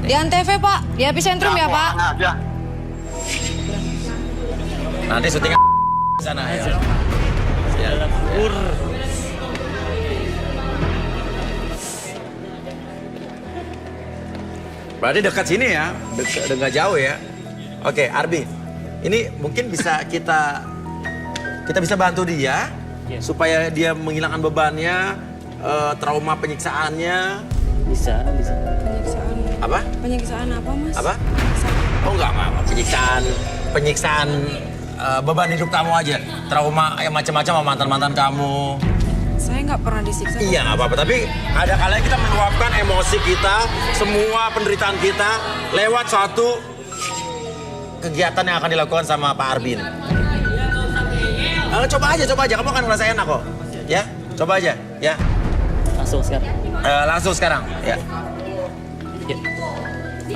Di Antv, Pak. Di epicentrum ya, Pak. Aja. Nanti syutingnya di sana ya. Dalam kur. Berarti dekat sini ya, dekat jauh ya. Oke, Arbi. Ini mungkin bisa kita bisa bantu dia supaya dia menghilangkan bebannya, trauma penyiksaannya. Bisa. Penyiksaan. Apa? Penyiksaan apa, Mas? Apa? Oh enggak. Penyiksaan beban hidup kamu aja. Trauma yang macam-macam sama mantan-mantan kamu. Saya nggak pernah disiksa. Iya nggak apa-apa, tapi ada kalanya kita meluapkan emosi kita, semua penderitaan kita lewat satu kegiatan yang akan dilakukan sama Pak Arbin. Coba aja, kamu akan ngerasa enak kok. Ya, coba aja, ya. Langsung sekarang. Langsung sekarang, ya. Ya.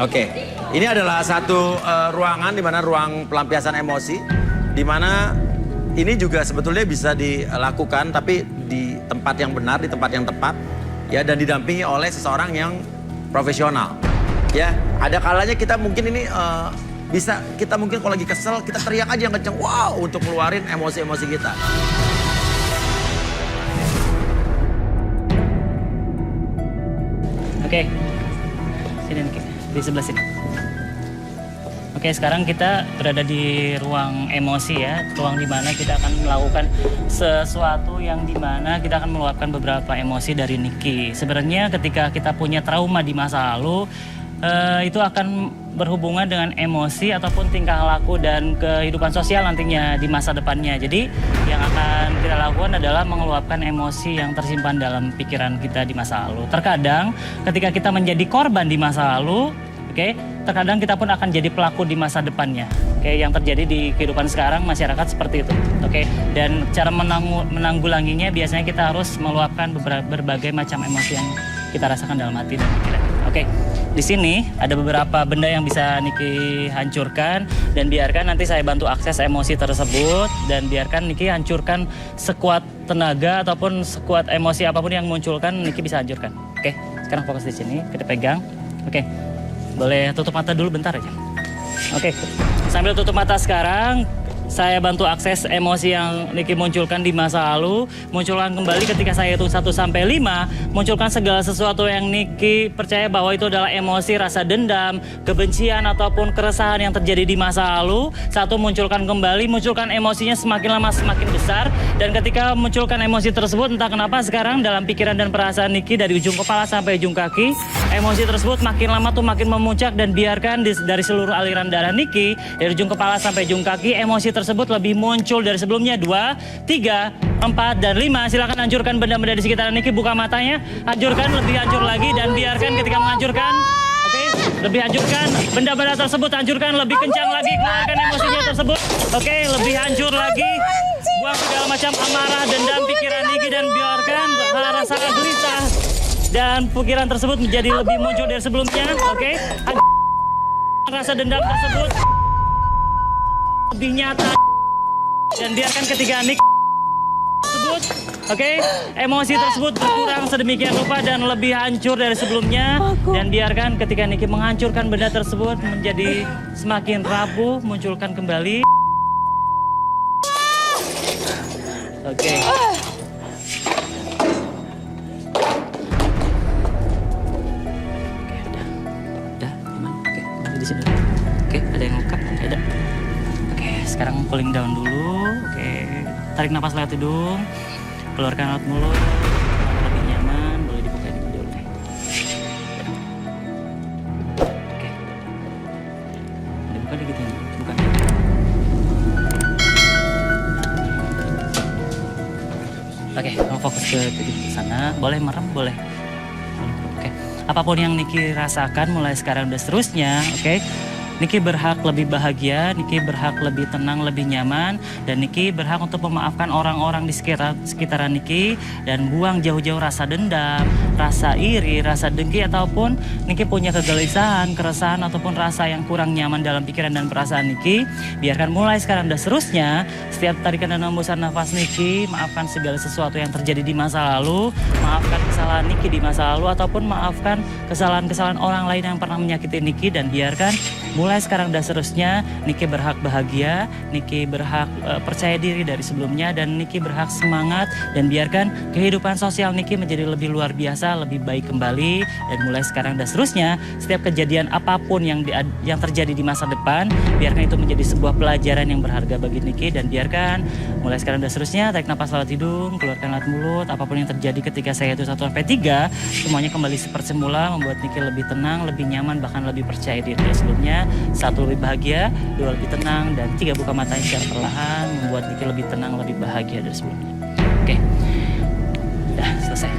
Oke, ini adalah satu ruangan di mana ruang pelampiasan emosi, di mana ini juga sebetulnya bisa dilakukan, tapi di tempat yang benar, di tempat yang tepat, ya, dan didampingi oleh seseorang yang profesional. Ya, ada kalanya kita mungkin ini kita mungkin kalau lagi kesel, kita teriak aja yang kenceng, wow, untuk keluarin emosi-emosi kita. Oke. Sini Niki, di sebelah sini. Oke, sekarang kita berada di ruang emosi ya, ruang di mana kita akan melakukan sesuatu yang di mana kita akan meluapkan beberapa emosi dari Niki. Sebenarnya ketika kita punya trauma di masa lalu, itu akan berhubungan dengan emosi ataupun tingkah laku dan kehidupan sosial nantinya di masa depannya. Jadi yang akan kita lakukan adalah mengeluapkan emosi yang tersimpan dalam pikiran kita di masa lalu. Terkadang ketika kita menjadi korban di masa lalu, terkadang kita pun akan jadi pelaku di masa depannya. Yang terjadi di kehidupan sekarang masyarakat seperti itu. Dan cara menanggulanginya biasanya kita harus meluapkan berbagai macam emosi yang kita rasakan dalam hati dan pikiran. Di sini ada beberapa benda yang bisa Niki hancurkan dan biarkan nanti saya bantu akses emosi tersebut dan biarkan Niki hancurkan sekuat tenaga ataupun sekuat emosi apapun yang munculkan Niki bisa hancurkan. Sekarang fokus di sini, kita pegang. Boleh tutup mata dulu bentar aja. Sambil tutup mata sekarang, saya bantu akses emosi yang Niki munculkan di masa lalu. Munculkan kembali ketika saya hitung 1 sampai 5. Munculkan segala sesuatu yang Niki percaya bahwa itu adalah emosi, rasa dendam, kebencian, ataupun keresahan yang terjadi di masa lalu. 1, munculkan kembali. Munculkan emosinya semakin lama semakin besar. Dan ketika munculkan emosi tersebut, entah kenapa sekarang dalam pikiran dan perasaan Niki dari ujung kepala sampai ujung kaki, emosi tersebut makin lama tuh makin memuncak dan biarkan dari seluruh aliran darah Niki, dari ujung kepala sampai ujung kaki, emosi tersebut lebih muncul dari sebelumnya. 2, 3, 4, dan 5. Silakan hancurkan benda-benda di sekitar Niki, buka matanya, hancurkan, lebih hancur lagi, dan biarkan ketika menghancurkan, lebih hancurkan benda-benda tersebut, hancurkan lebih kencang lagi, keluarkan emosinya tersebut. Lebih hancur lagi, buang segala macam amarah, dendam, pikiran Niki, dan biarkan rasa gelisah dan pikiran tersebut menjadi lebih muncul dari sebelumnya. Rasa dendam tersebut lebih nyata dan biarkan ketika Niki tersebut, emosi tersebut berkurang sedemikian rupa dan lebih hancur dari sebelumnya, dan biarkan ketika Niki menghancurkan benda tersebut menjadi semakin rapuh, munculkan kembali. Di sini. Ada yang luka? Ada. Sekarang cooling down dulu. Tarik nafas lewat hidung, keluarkan lewat mulut. Lebih nyaman, boleh dibuka dulu. Dibuka dikit ini, bukan. Kamu fokus ke sana. Boleh merem, boleh. Apapun yang Niki rasakan mulai sekarang dan seterusnya, Niki berhak lebih bahagia, Niki berhak lebih tenang, lebih nyaman, dan Niki berhak untuk memaafkan orang-orang di sekitaran Niki dan buang jauh-jauh rasa dendam, rasa iri, rasa dengki, ataupun Niki punya kegelisahan, keresahan, ataupun rasa yang kurang nyaman dalam pikiran dan perasaan Niki. Biarkan mulai sekarang dan seterusnya, setiap tarikan dan hembusan nafas Niki, maafkan segala sesuatu yang terjadi di masa lalu, maafkan kesalahan Niki di masa lalu, ataupun maafkan kesalahan-kesalahan orang lain yang pernah menyakiti Niki, dan biarkan mulai sekarang dan seterusnya Niki berhak bahagia, Niki berhak percaya diri dari sebelumnya, dan Niki berhak semangat, dan biarkan kehidupan sosial Niki menjadi lebih luar biasa, lebih baik kembali. Dan mulai sekarang dan seterusnya, setiap kejadian apapun yang terjadi di masa depan, biarkan itu menjadi sebuah pelajaran yang berharga bagi Niki, dan biarkan mulai sekarang dan seterusnya tarik nafas lewat hidung, keluarkan lewat mulut. Apapun yang terjadi ketika saya hitung 1 sampai 3, semuanya kembali seperti semula, membuat Niki lebih tenang, lebih nyaman, bahkan lebih percaya diri dari sebelumnya. 1 lebih bahagia, 2 lebih tenang, dan 3 buka matanya secara perlahan, membuat Niki lebih tenang, lebih bahagia dari sebelumnya. Oke, udah selesai.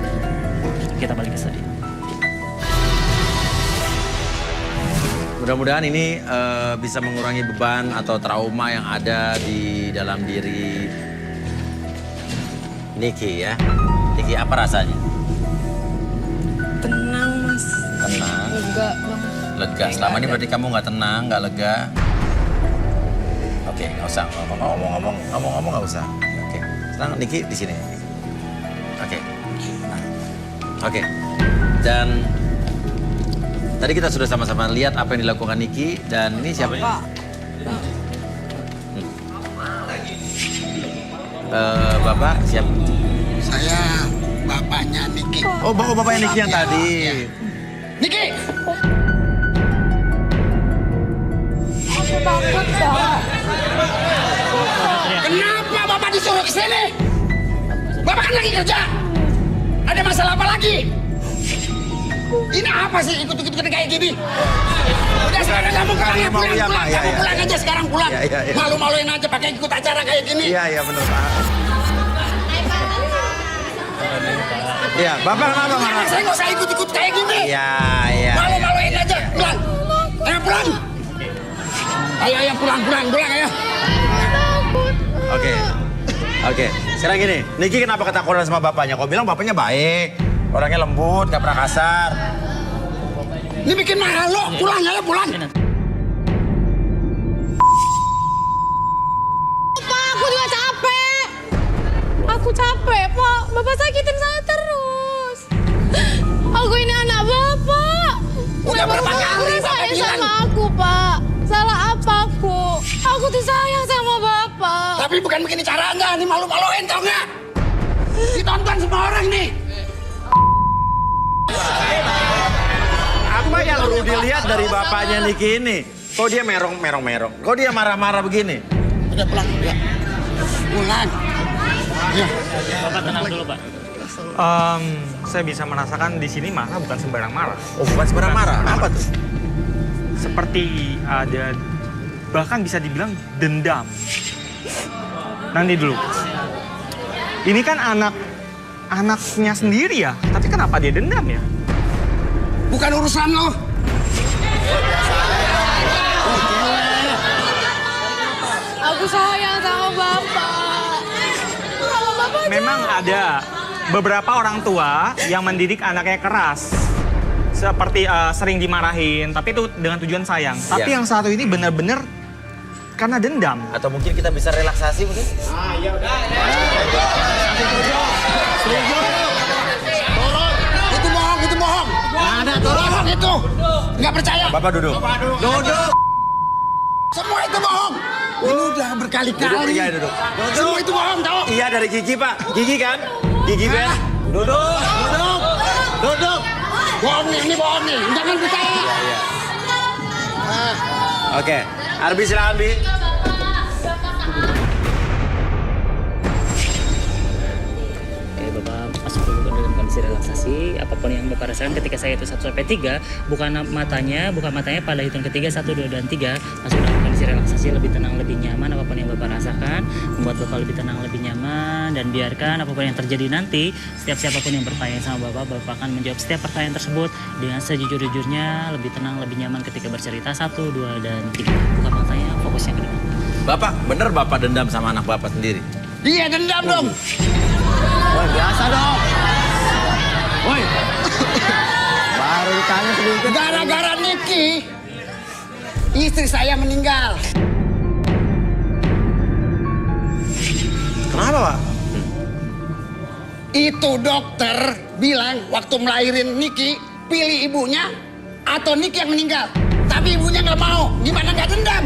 Kita balik ke studio. Mudah-mudahan ini bisa mengurangi beban atau trauma yang ada di dalam diri Niki ya. Niki, apa rasanya? Tenang mas. Tenang. Lega banget. Lega. Selama ini berarti kamu nggak tenang, nggak lega. Oke, nggak usah ngomong-ngomong nggak usah. Oke, sekarang Niki di sini. Oke. Oke. Dan tadi kita sudah sama-sama lihat apa yang dilakukan Niki, dan ini siapa ini? Bapak siapa? Saya bapaknya Niki. Oh, bapaknya Niki yang tadi. Niki! Aku takut pak. Kenapa bapak disuruh ke sini? Bapak kan lagi kerja. Ada masalah apa lagi? Ini apa sih ikut-ikut kayak gini? Udah sekarang kamu pulang ya, pulang. Kamu pulang aja sekarang, pulang. Ya. Malu-maluin aja pakai ikut acara kayak gini. Iya benar Pak. Iya, Bapak kenapa marah? Saya nggak usah ikut-ikut kayak gini. Iya. Malu-maluin aja, pulang. Ayo pulang. Ayo pulang ayo. Oke. Sekarang gini, Niki kenapa ketakutan sama bapaknya? Kau bilang bapaknya baik, orangnya lembut, nggak pernah kasar. Ini bikin malu, pulang ayo pulang. Pak, aku juga capek. Aku capek pak. Bapak sakitin saya terus. Aku ini anak bapak. Udah berapa kali Bapak Bapak sayang bilang? sama aku pak. Salah apa aku? Aku tuh sayang sama bapak. Tapi bukan begini caranya, ini malu-maluin tau nggak? Ditonton semua orang nih. Apa yang perlu dilihat dari bapaknya Niki ini? Kok dia merong? Kok dia marah-marah begini? Udah pulang, ya. Pulang. Ya. Bapak tenang dulu Pak. Saya bisa merasakan di sini marah bukan sembarang marah. Oh, bukan sembarang marah. Apa tuh? Seperti ada, bahkan bisa dibilang dendam. Nanti dulu. Ini kan anaknya sendiri ya, tapi kenapa dia dendam ya? Bukan urusan lo. Aku sayang sama bapak. Sama bapak Memang ada beberapa orang tua yang mendidik anaknya keras. Seperti sering dimarahin, tapi itu dengan tujuan sayang. Tapi Iya. yang satu ini benar-benar karena dendam. Atau mungkin kita bisa relaksasi mungkin? Itu bohong. Ada bohong itu. Nggak percaya. Bapak duduk. Duduk. Semua itu bohong. Ini udah berkali-kali. Iya, duduk. Semua itu bohong tau. Iya dari Gigi Pak. Gigi kan? Gigi Ben. Duduk. Bohong nih, ini bohong nih. Jangan percaya. Iya. Oke. Arbi silakan Bi. Oke, Bapak masuk dulu ke dalam kondisi relaksasi. konsentrasi apapun yang Bapak rasakan ketika saya itu 1 sampai 3, bukan matanya pada hitung ketiga 1, 2, dan 3 langsung dalam kondisi relaksasi, lebih tenang, lebih nyaman. Apapun yang Bapak rasakan membuat Bapak lebih tenang, lebih nyaman, dan biarkan apapun yang terjadi nanti, setiap siapapun yang bertanya sama Bapak akan menjawab setiap pertanyaan tersebut dengan sejujur-jujurnya, lebih tenang, lebih nyaman ketika bercerita 1, 2, dan 3. Buka matanya, fokusnya ke depan. Bapak, bener Bapak dendam sama anak Bapak sendiri? Iya dendam dong. Woi, biasa dong. Woi. Baru ditanya sedikit. Gara-gara Niki, istri saya meninggal. Kenapa Pak? Itu dokter bilang waktu melahirin Niki, pilih ibunya atau Niki yang meninggal. Tapi ibunya nggak mau. Gimana nggak dendam?